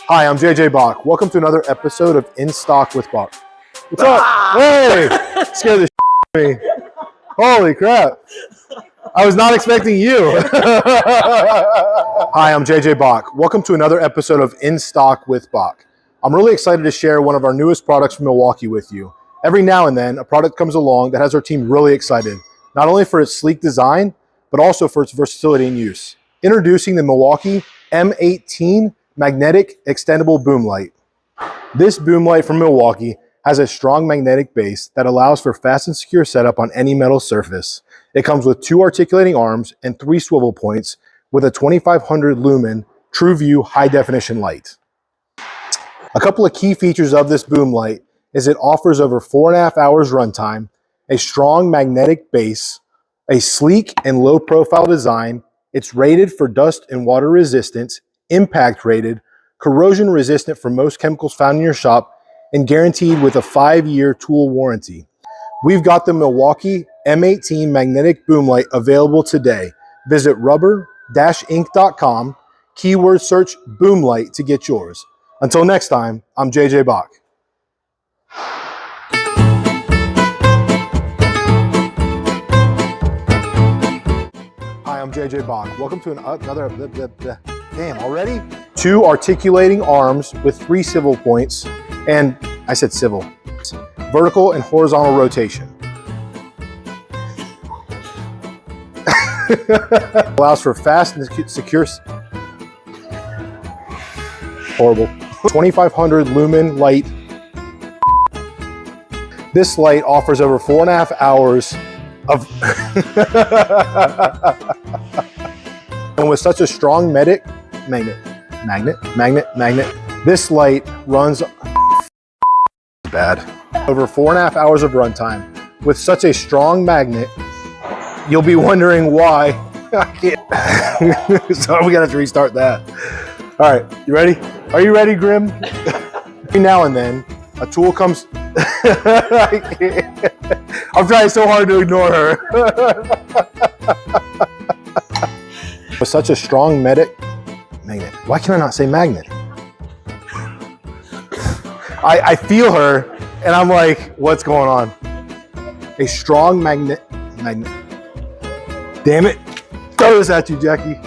Hi, I'm JJ Bock. Welcome to another episode of In Stock with Bock. What's up? Hey! Scared the shit out of me. Holy crap. I was not expecting you. Hi, I'm JJ Bock. Welcome to another episode of In Stock with Bock. I'm really excited to share one of our newest products from Milwaukee with you. Every now and then, a product comes along that has our team really excited, not only for its sleek design, but also for its versatility in use. Introducing the Milwaukee M18 Magnetic Extendable Boom Light. This boom light from Milwaukee has a strong magnetic base that allows for fast and secure setup on any metal surface. It comes with 2 articulating arms and 3 swivel points with a 2500 lumen TRUEVIEW High-Definition light. A couple of key features of this boom light is it offers over 4.5 hours runtime, a strong magnetic base, a sleek and low profile design. It's rated for dust and water resistance, impact rated, corrosion resistant for most chemicals found in your shop, and guaranteed with a 5-year tool warranty. We've got the Milwaukee M18 Magnetic Boom Light available today. Visit rubber-ink.com, keyword search boom light to get yours. Until next time, I'm JJ Bock. Hi, I'm JJ Bock. Welcome to another, damn, already? 2 articulating arms with 3 swivel points, and I said civil, vertical and horizontal rotation. Allows for fast and secure, horrible, 2500 lumen light. This light offers over 4.5 hours of and with such a strong magnet, this light runs bad. Over 4.5 hours of runtime. With such a strong magnet, you'll be wondering why I can't. So we gotta restart that. All right, you ready? Are you ready, Grim? Every now and then, a tool comes. I'm trying so hard to ignore her. With such a strong magnet. Why can I not say magnet? I feel her, and I'm like, what's going on? A strong magnet. Damn it. Throw this at you, Jackie.